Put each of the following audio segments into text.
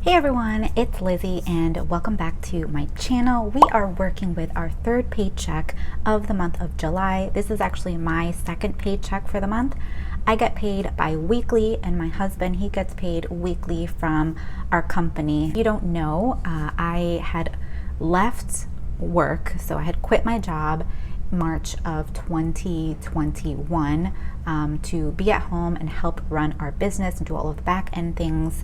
Hey everyone, it's Lizzie and welcome back to my channel. We are working with our third paycheck of the month of July. This is actually my second paycheck for the month. I get paid bi-weekly and my husband, he gets paid weekly from our company. If you don't know, I had left work, so I had quit my job March of 2021 to be at home and help run our business and do all of the back end things.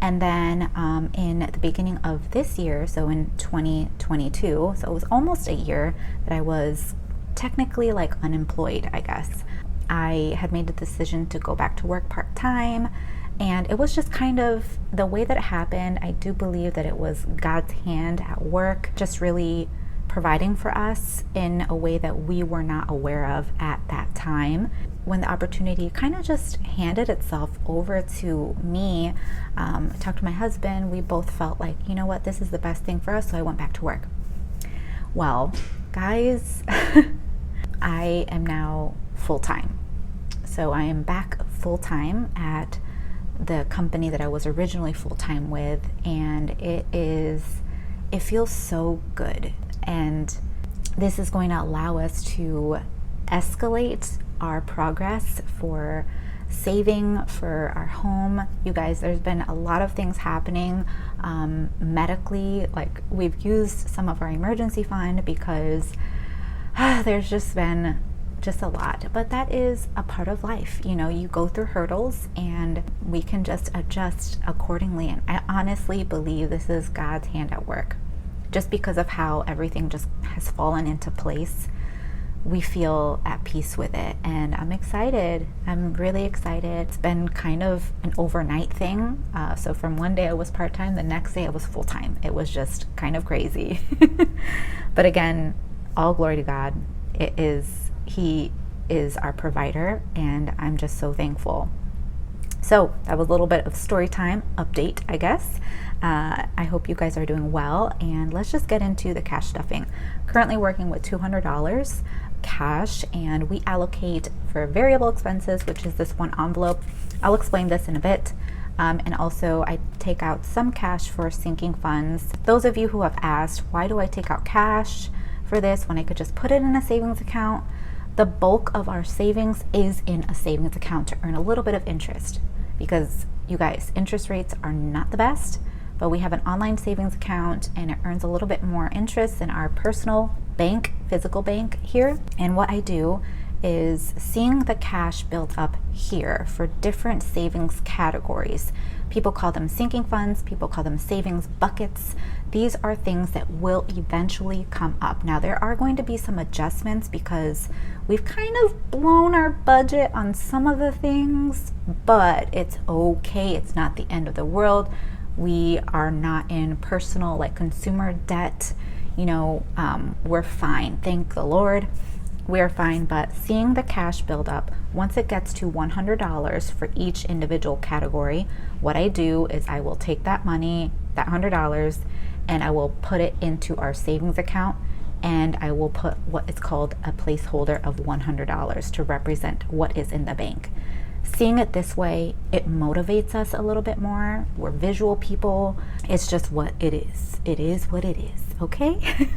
And then in the beginning of this year, so in 2022, so it was almost a year that I was technically like unemployed, I guess. I had made the decision to go back to work part-time, and it was just kind of the way that it happened. I do believe that it was God's hand at work, just really providing for us in a way that we were not aware of at that time. When the opportunity kind of just handed itself over to me, I talked to my husband, we both felt like, you know what, this is the best thing for us, so I went back to work. Well, guys, I am now full-time. So I am back full-time at the company that I was originally full-time with, and it feels so good. And this is going to allow us to escalate our progress for saving for our home. You guys, there's been a lot of things happening medically. Like, we've used some of our emergency fund because there's just been a lot, but that is a part of life. You know, you go through hurdles and we can just adjust accordingly. And I honestly believe this is God's hand at work. Just because of how everything just has fallen into place, we feel at peace with it, and I'm excited. I'm really excited. It's been kind of an overnight thing. So from one day I was part-time, the next day I was full-time. It was just kind of crazy. But again, all glory to God. He is our provider, and I'm just so thankful. So that was a little bit of story time update, I guess. I hope you guys are doing well, and let's just get into the cash stuffing. Currently working with $200 cash, and we allocate for variable expenses, which is this one envelope. I'll explain this in a bit. And also I take out some cash for sinking funds. Those of you who have asked, why do I take out cash for this when I could just put it in a savings account? The bulk of our savings is in a savings account to earn a little bit of interest, because you guys, interest rates are not the best, but we have an online savings account and it earns a little bit more interest than our personal bank, physical bank here. And what I do is seeing the cash built up here for different savings categories. People call them sinking funds, people call them savings buckets. These are things that will eventually come up. Now, there are going to be some adjustments because we've kind of blown our budget on some of the things, but it's okay. It's not the end of the world. We are not in personal, like, consumer debt. You know, we're fine. Thank the Lord. We're fine. But seeing the cash build up, once it gets to $100 for each individual category, what I do is I will take that money, that $100, and I will put it into our savings account, and I will put what is called a placeholder of $100 to represent what is in the bank. Seeing it this way, it motivates us a little bit more. We're visual people. It's just what it is. It is what it is, okay?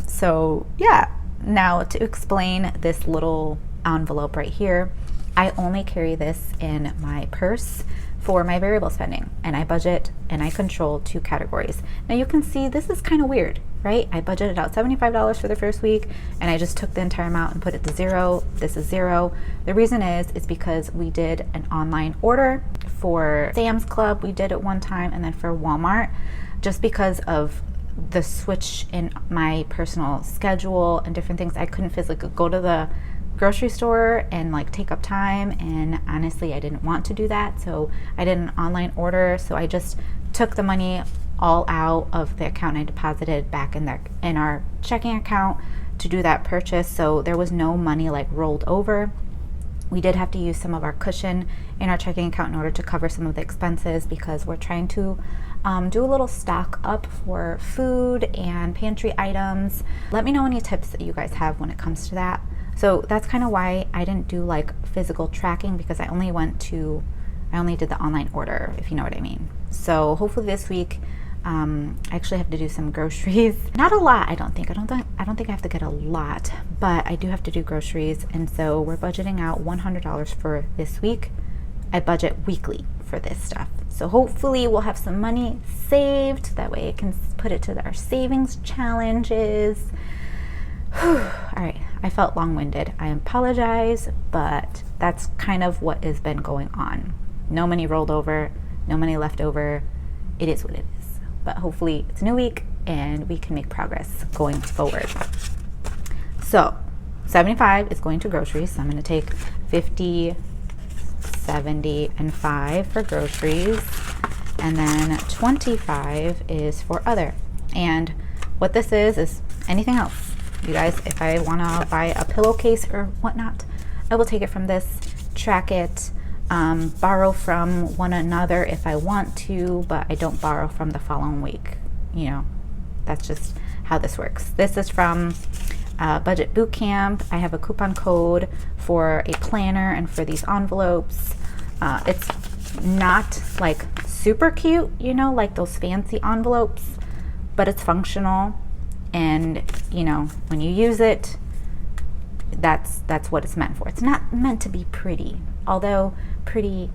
So yeah, now to explain this little envelope right here, I only carry this in my purse for my variable spending, and I budget and I control 2 categories. Now you can see this is kind of weird, right? I budgeted out $75 for the first week, and I just took the entire amount and put it to $0. This is $0. The reason is because we did an online order for Sam's Club. We did it one time, and then for Walmart, just because of the switch in my personal schedule and different things. I couldn't physically go to the grocery store and like take up time, and honestly I didn't want to do that, so I did an online order. So I just took the money all out of the account and I deposited back in our checking account to do that purchase. So there was no money like rolled over. We did have to use some of our cushion in our checking account in order to cover some of the expenses, because we're trying to do a little stock up for food and pantry items. Let me know any tips that you guys have when it comes to that. So that's kind of why I didn't do like physical tracking, because I only did the online order, if you know what I mean. So hopefully this week, I actually have to do some groceries. Not a lot, I don't think I have to get a lot, but I do have to do groceries, and so we're budgeting out $100 for this week. I budget weekly for this stuff. So hopefully we'll have some money saved. That way I can put it to our savings challenges. All right, I felt long-winded. I apologize, but that's kind of what has been going on. No money rolled over, no money left over. It is what it is. But hopefully it's a new week and we can make progress going forward. So 75 is going to groceries. So I'm going to take 50, 70, and 5 for groceries, and then 25 is for other. And what this is anything else. You guys, if I want to buy a pillowcase or whatnot, I will take it from this, track it, borrow from one another if I want to, but I don't borrow from the following week. You know, that's just how this works. This is from Budget Bootcamp. I have a coupon code for a planner and for these envelopes. It's not like super cute, you know, like those fancy envelopes, but it's functional, and you know, when you use it, that's what it's meant for. It's not meant to be pretty, although pretty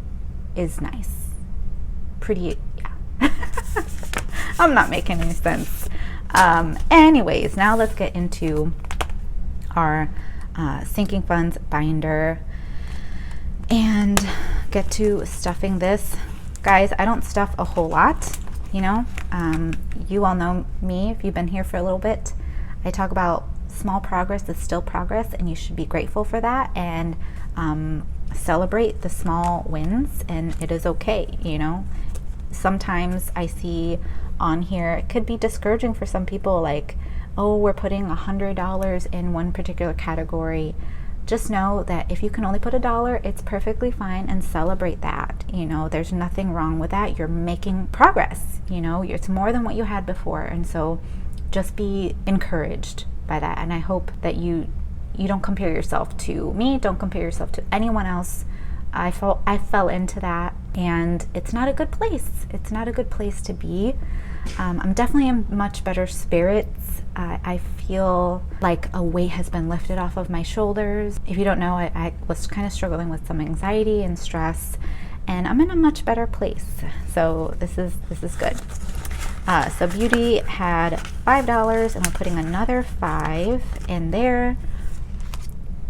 is nice. Pretty, yeah. I'm not making any sense. Anyways, now let's get into our sinking funds binder and get to stuffing this. Guys, I don't stuff a whole lot, you know. You all know me if you've been here for a little bit. I talk about small progress is still progress, and you should be grateful for that, and celebrate the small wins, and it is okay, you know. Sometimes I see on here, it could be discouraging for some people, like, oh, we're putting $100 in one particular category. Just know that if you can only put $1, it's perfectly fine, and celebrate that. You know, there's nothing wrong with that. You're making progress, you know, it's more than what you had before. And so just be encouraged by that. And I hope that you don't compare yourself to me. Don't compare yourself to anyone else. I fell into that, and it's not a good place. It's not a good place to be. I'm definitely in much better spirits. I feel like a weight has been lifted off of my shoulders. If you don't know, I was kind of struggling with some anxiety and stress, and I'm in a much better place. So this is good. So Beauty had $5, and we're putting another 5 in there.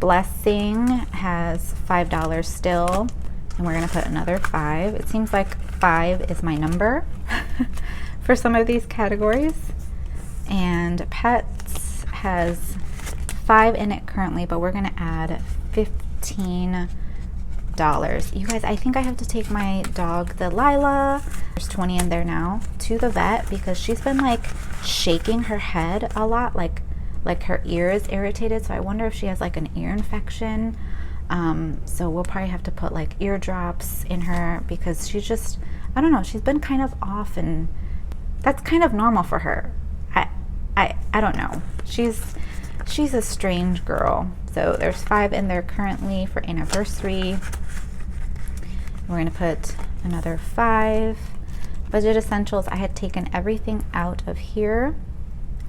Blessing has $5 still, and we're gonna put another 5. It seems like 5 is my number for some of these categories. And Pets has 5 in it currently, but we're gonna add $15. You guys, I think I have to take my dog Delilah, there's 20 in there now, to the vet, because she's been like shaking her head a lot, like her ear is irritated. So I wonder if she has like an ear infection. So we'll probably have to put like ear drops in her, because she's just, I don't know, she's been kind of off, and that's kind of normal for her. I don't know. She's a strange girl. So there's 5 in there currently for anniversary. We're gonna put another 5. Budget essentials, I had taken everything out of here,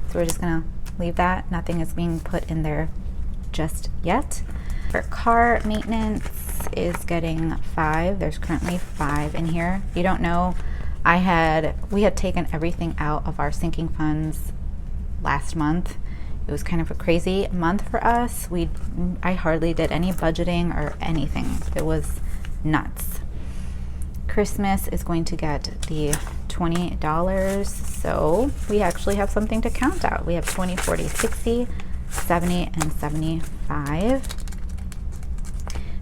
so we're just gonna leave that. Nothing is being put in there just yet. For car maintenance is getting 5. There's currently 5 in here. If you don't know, we had taken everything out of our sinking funds last month. It was kind of a crazy month for us. I hardly did any budgeting or anything. It was nuts. Christmas is going to get the $20, so we actually have something to count out. We have 20, 40, 60, 70, and 75.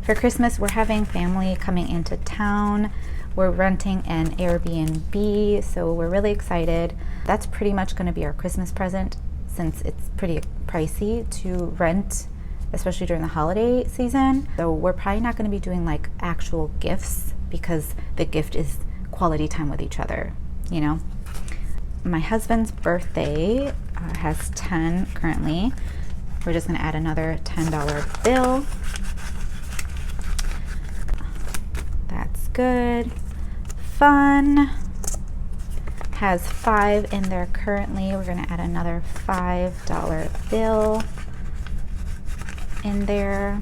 For Christmas, we're having family coming into town. We're renting an Airbnb, so we're really excited. That's pretty much going to be our Christmas present, since it's pretty pricey to rent, especially during the holiday season. So we're probably not going to be doing like actual gifts, because the gift is quality time with each other, you know. My husband's birthday has 10 currently. We're just going to add another $10 bill. That's good. Fun. has 5 in there currently. We're gonna add another $5 bill in there.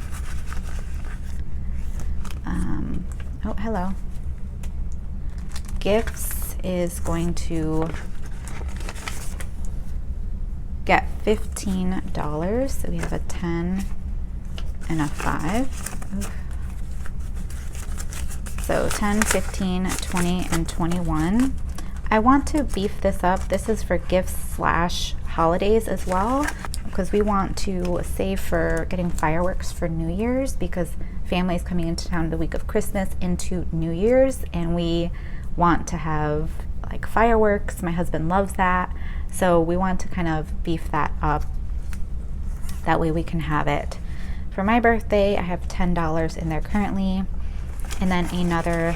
Oh, hello. Gifts is going to get $15. So we have a 10 and a 5. Oof. So 10, 15, 20, and 21. I want to beef this up. This is for gifts / holidays as well, because we want to save for getting fireworks for New Year's, because family's coming into town the week of Christmas into New Year's, and we want to have like fireworks. My husband loves that. So we want to kind of beef that up. That way we can have it. For my birthday, I have $10 in there currently, and then another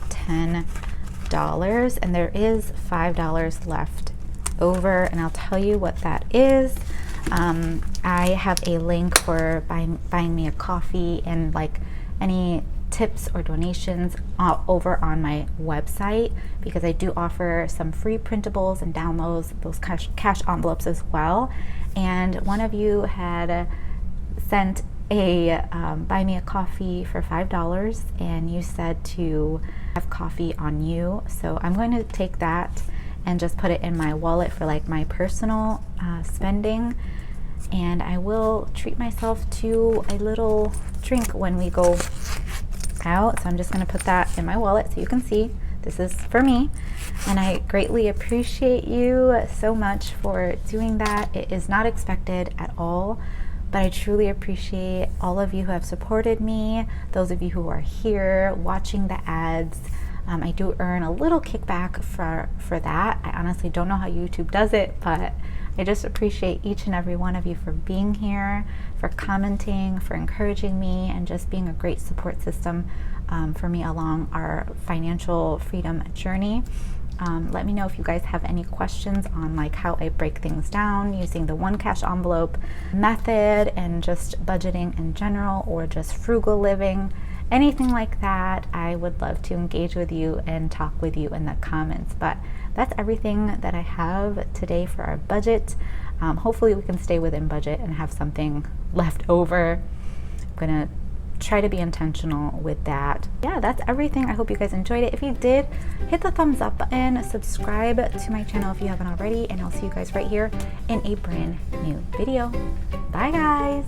$10, and there is $5 left over, and I'll tell you what that is. I have a link for buying me a coffee and like any tips or donations over on my website, because I do offer some free printables and downloads, those cash envelopes as well. And one of you had sent a buy me a coffee for $5, and you said to have coffee on you. So I'm going to take that and just put it in my wallet for like my personal spending, and I will treat myself to a little drink when we go out. So I'm just going to put that in my wallet so you can see this is for me, and I greatly appreciate you so much for doing that. It is not expected at all, but I truly appreciate all of you who have supported me, those of you who are here watching the ads. I do earn a little kickback for that. I honestly don't know how YouTube does it, but I just appreciate each and every one of you for being here, for commenting, for encouraging me, and just being a great support system for me along our financial freedom journey. Let me know if you guys have any questions on like how I break things down using the one cash envelope method and just budgeting in general, or just frugal living, anything like that. I would love to engage with you and talk with you in the comments. But that's everything that I have today for our budget. Hopefully we can stay within budget and have something left over. I'm gonna try to be intentional with that. Yeah, that's everything. I hope you guys enjoyed it. If you did, hit the thumbs up button, subscribe to my channel if you haven't already, and I'll see you guys right here in a brand new video. Bye guys.